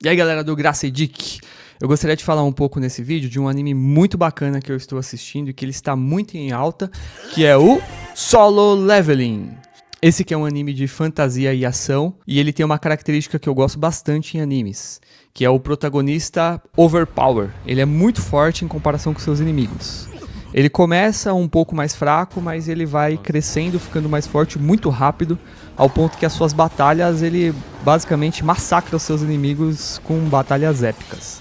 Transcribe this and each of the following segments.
E aí galera do Graceedic, eu gostaria de falar um pouco nesse vídeo de um anime muito bacana que eu estou assistindo e que ele está muito em alta, que é o Solo Leveling. Esse que é um anime de fantasia e ação, e ele tem uma característica que eu gosto bastante em animes, que é o protagonista overpower. Ele é muito forte em comparação com seus inimigos. Ele começa um pouco mais fraco, mas ele vai crescendo, ficando mais forte muito rápido, ao ponto que as suas batalhas, ele basicamente massacra os seus inimigos com batalhas épicas.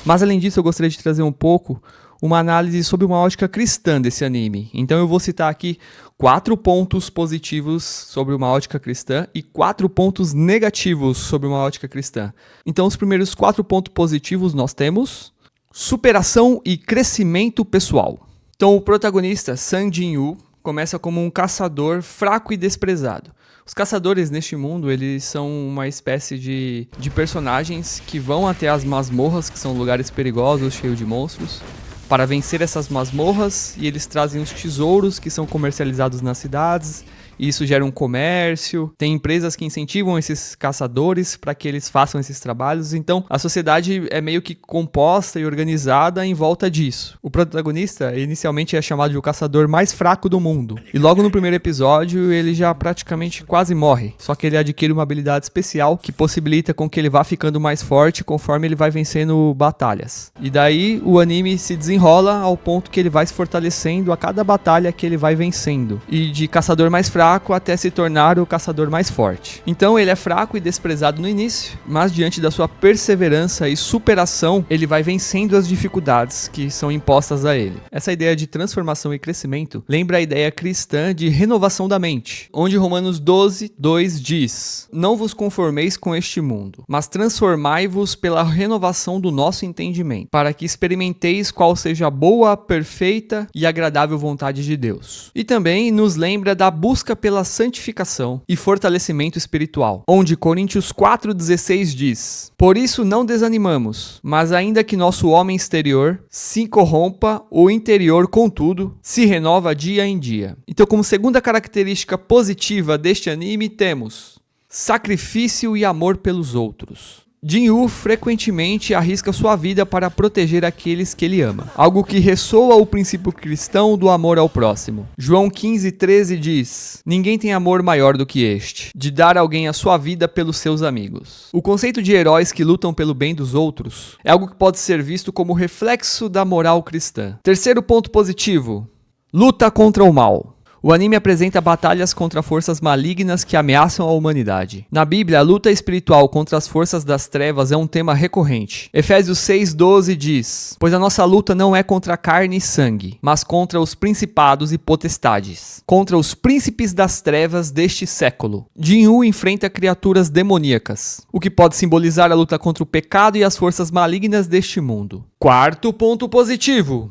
Mas além disso, eu gostaria de trazer um pouco uma análise sobre uma ótica cristã desse anime. Então eu vou citar aqui 4 pontos positivos sobre uma ótica cristã e 4 pontos negativos sobre uma ótica cristã. Então os primeiros 4 pontos positivos nós temos superação e crescimento pessoal. Então o protagonista, Sang Jin-woo, começa como um caçador fraco e desprezado. Os caçadores neste mundo, eles são uma espécie de personagens que vão até as masmorras, que são lugares perigosos, cheios de monstros, para vencer essas masmorras, e eles trazem os tesouros que são comercializados nas cidades, e isso gera um comércio. Tem empresas que incentivam esses caçadores para que eles façam esses trabalhos. Então a sociedade é meio que composta e organizada em volta disso. O protagonista inicialmente é chamado de o caçador mais fraco do mundo, e logo no primeiro episódio ele já praticamente quase morre. Só que ele adquire uma habilidade especial que possibilita com que ele vá ficando mais forte conforme ele vai vencendo batalhas. E daí o anime se desenrola ao ponto que ele vai se fortalecendo a cada batalha que ele vai vencendo, e de caçador mais fraco até se tornar o caçador mais forte. Então ele é fraco e desprezado no início, mas diante da sua perseverança e superação, ele vai vencendo as dificuldades que são impostas a ele. Essa ideia de transformação e crescimento lembra a ideia cristã de renovação da mente, onde Romanos 12:2 diz: "Não vos conformeis com este mundo, mas transformai-vos pela renovação do nosso entendimento, para que experimenteis qual seja a boa, perfeita e agradável vontade de Deus." E também nos lembra da busca pela santificação e fortalecimento espiritual, onde Coríntios 4:16 diz: "Por isso não desanimamos, mas ainda que nosso homem exterior se corrompa, o interior, contudo, se renova dia em dia." Então, como segunda característica positiva deste anime, temos sacrifício e amor pelos outros. Jin-woo frequentemente arrisca sua vida para proteger aqueles que ele ama, algo que ressoa o princípio cristão do amor ao próximo. João 15:13 diz: "Ninguém tem amor maior do que este, de dar alguém a sua vida pelos seus amigos." O conceito de heróis que lutam pelo bem dos outros é algo que pode ser visto como reflexo da moral cristã. Terceiro ponto positivo: luta contra o mal. O anime apresenta batalhas contra forças malignas que ameaçam a humanidade. Na Bíblia, a luta espiritual contra as forças das trevas é um tema recorrente. Efésios 6:12 diz: "Pois a nossa luta não é contra carne e sangue, mas contra os principados e potestades, contra os príncipes das trevas deste século." Jin-woo enfrenta criaturas demoníacas, o que pode simbolizar a luta contra o pecado e as forças malignas deste mundo. Quarto ponto positivo: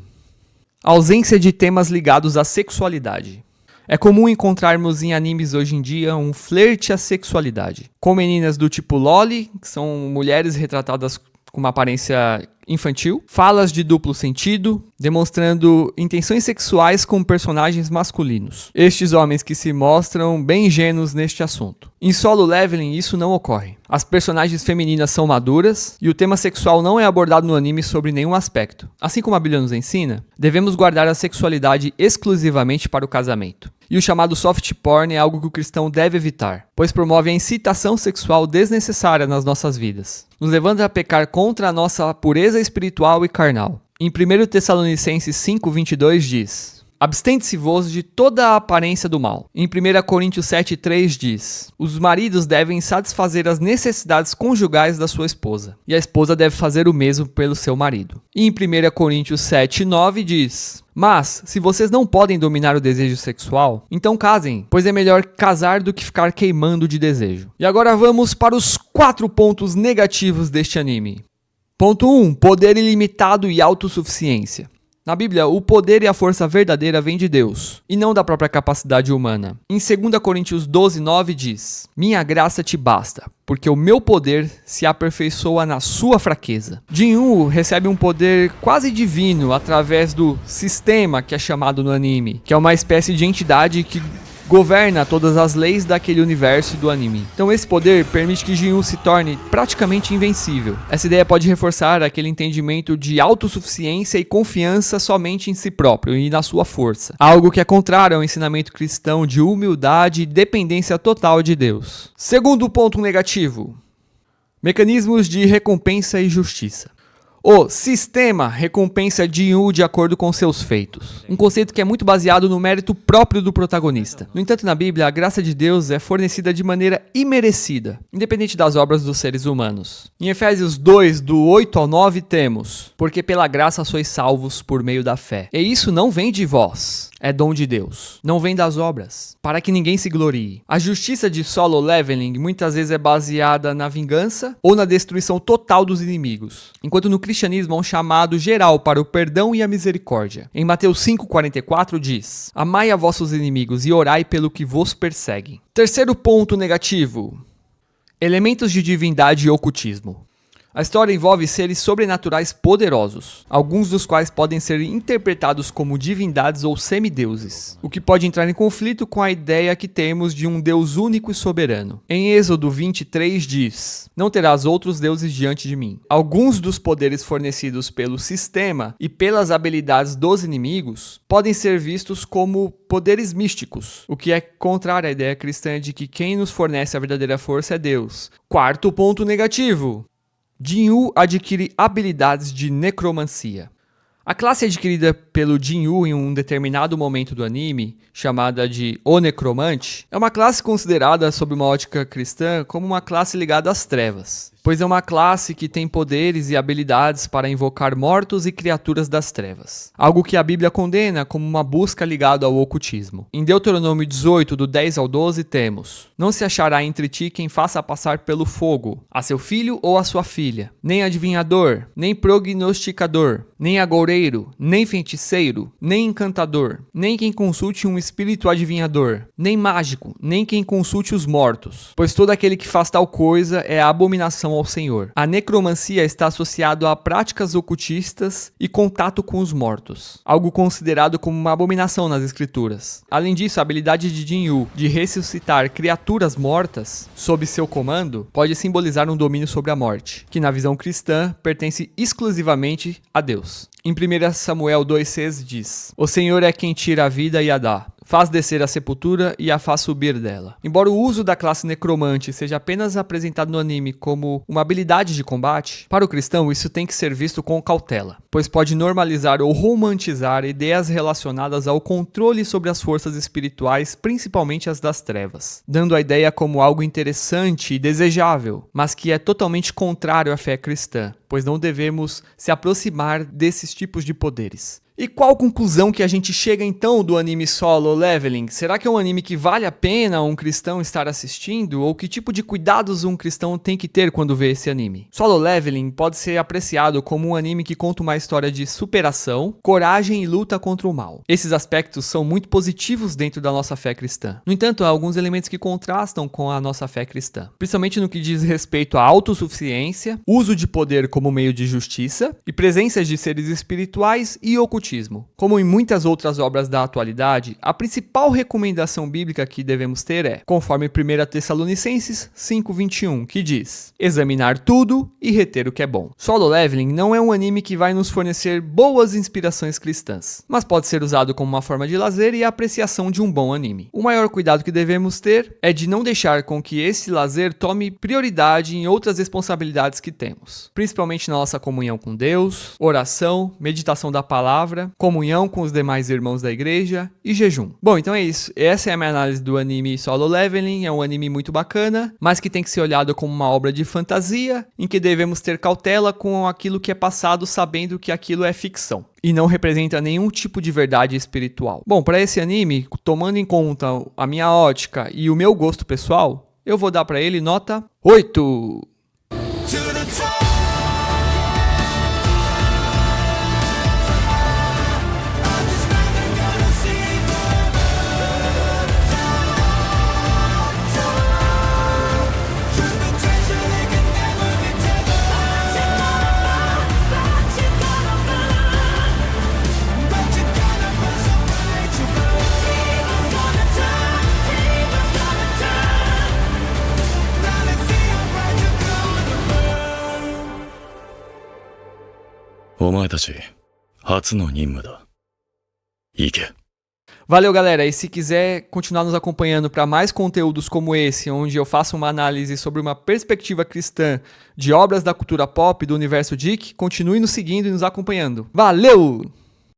ausência de temas ligados à sexualidade. É comum encontrarmos em animes hoje em dia um flerte à sexualidade, com meninas do tipo loli, que são mulheres retratadas com uma aparência infantil, falas de duplo sentido, demonstrando intenções sexuais com personagens masculinos. Estes homens que se mostram bem ingênuos neste assunto. Em Solo Leveling isso não ocorre. As personagens femininas são maduras e o tema sexual não é abordado no anime sobre nenhum aspecto. Assim como a Bíblia nos ensina, devemos guardar a sexualidade exclusivamente para o casamento. E o chamado soft porn é algo que o cristão deve evitar, pois promove a incitação sexual desnecessária nas nossas vidas, nos levando a pecar contra a nossa pureza espiritual e carnal. Em 1 Tessalonicenses 5:22 diz: "Abstende-se-vos de toda a aparência do mal." Em 1 Coríntios 7:3 diz: "Os maridos devem satisfazer as necessidades conjugais da sua esposa, e a esposa deve fazer o mesmo pelo seu marido." E em 1 Coríntios 7:9 diz: "Mas, se vocês não podem dominar o desejo sexual, então casem, pois é melhor casar do que ficar queimando de desejo." E agora vamos para os 4 pontos negativos deste anime. Ponto 1. Poder ilimitado e autossuficiência. Na Bíblia, o poder e a força verdadeira vêm de Deus, e não da própria capacidade humana. Em 2 Coríntios 12:9 diz: "Minha graça te basta, porque o meu poder se aperfeiçoa na sua fraqueza." Jin-woo recebe um poder quase divino através do sistema que é chamado no anime, que é uma espécie de entidade que governa todas as leis daquele universo do anime. Então esse poder permite que Jin-Woo se torne praticamente invencível. Essa ideia pode reforçar aquele entendimento de autossuficiência e confiança somente em si próprio e na sua força. Algo que é contrário ao ensinamento cristão de humildade e dependência total de Deus. Segundo ponto negativo: mecanismos de recompensa e justiça. O sistema recompensa Jin-Woo de acordo com seus feitos. Um conceito que é muito baseado no mérito próprio do protagonista. No entanto, na Bíblia, a graça de Deus é fornecida de maneira imerecida, independente das obras dos seres humanos. Em Efésios 2, do 8 ao 9, temos: porque pela graça sois salvos por meio da fé. E isso não vem de vós, é dom de Deus. Não vem das obras, para que ninguém se glorie. A justiça de Solo Leveling muitas vezes é baseada na vingança ou na destruição total dos inimigos, enquanto no cristianismo há um chamado geral para o perdão e a misericórdia. Em Mateus 5,44 diz: amai a vossos inimigos e orai pelo que vos perseguem. Terceiro ponto negativo: elementos de divindade e ocultismo. A história envolve seres sobrenaturais poderosos, alguns dos quais podem ser interpretados como divindades ou semideuses, o que pode entrar em conflito com a ideia que temos de um Deus único e soberano. Em Êxodo 23 diz: não terás outros deuses diante de mim. Alguns dos poderes fornecidos pelo sistema e pelas habilidades dos inimigos podem ser vistos como poderes místicos, o que é contrário à ideia cristã de que quem nos fornece a verdadeira força é Deus. Quarto ponto negativo: Jin-Woo adquire habilidades de necromancia. A classe adquirida pelo Jin-Woo em um determinado momento do anime, chamada de O Necromante, é uma classe considerada, sob uma ótica cristã, como uma classe ligada às trevas, pois é uma classe que tem poderes e habilidades para invocar mortos e criaturas das trevas, algo que a Bíblia condena como uma busca ligada ao ocultismo. Em Deuteronômio 18, do 10 ao 12, temos: não se achará entre ti quem faça passar pelo fogo a seu filho ou a sua filha, nem adivinhador, nem prognosticador, nem agoureiro, nem feiticeiro, nem encantador, nem quem consulte um espírito adivinhador, nem mágico, nem quem consulte os mortos, pois todo aquele que faz tal coisa é a abominação ao Senhor. A necromancia está associada a práticas ocultistas e contato com os mortos, algo considerado como uma abominação nas escrituras. Além disso, a habilidade de Jin-Woo de ressuscitar criaturas mortas sob seu comando pode simbolizar um domínio sobre a morte, que na visão cristã pertence exclusivamente a Deus. Em 1 Samuel 2,6 diz: o Senhor é quem tira a vida e a dá, faz descer a sepultura e a faz subir dela. Embora o uso da classe necromante seja apenas apresentado no anime como uma habilidade de combate, para o cristão isso tem que ser visto com cautela, pois pode normalizar ou romantizar ideias relacionadas ao controle sobre as forças espirituais, principalmente as das trevas, dando a ideia como algo interessante e desejável, mas que é totalmente contrário à fé cristã, pois não devemos se aproximar desses tipos de poderes. E qual conclusão que a gente chega então do anime Solo Leveling? Será que é um anime que vale a pena um cristão estar assistindo? Ou que tipo de cuidados um cristão tem que ter quando vê esse anime? Solo Leveling pode ser apreciado como um anime que conta uma história de superação, coragem e luta contra o mal. Esses aspectos são muito positivos dentro da nossa fé cristã. No entanto, há alguns elementos que contrastam com a nossa fé cristã, principalmente no que diz respeito à autossuficiência, uso de poder como meio de justiça e presenças de seres espirituais e ocultismo. Como em muitas outras obras da atualidade, a principal recomendação bíblica que devemos ter é, conforme 1 Tessalonicenses 5:21, que diz: examinar tudo e reter o que é bom. Solo Leveling não é um anime que vai nos fornecer boas inspirações cristãs, mas pode ser usado como uma forma de lazer e apreciação de um bom anime. O maior cuidado que devemos ter é de não deixar com que esse lazer tome prioridade em outras responsabilidades que temos, principalmente na nossa comunhão com Deus, oração, meditação da palavra, comunhão com os demais irmãos da igreja e jejum. Bom, então é isso. Essa é a minha análise do anime Solo Leveling. É um anime muito bacana, mas que tem que ser olhado como uma obra de fantasia, em que devemos ter cautela com aquilo que é passado, sabendo que aquilo é ficção e não representa nenhum tipo de verdade espiritual. Bom, para esse anime, tomando em conta a minha ótica e o meu gosto pessoal, eu vou dar para ele nota 8. お前たち、初の任務だ。行け。Valeu, galera. E se quiser continuar nos acompanhando para mais conteúdos como esse, onde eu faço uma análise sobre uma perspectiva cristã de obras da cultura pop do universo geek, continue nos seguindo e nos acompanhando. Valeu!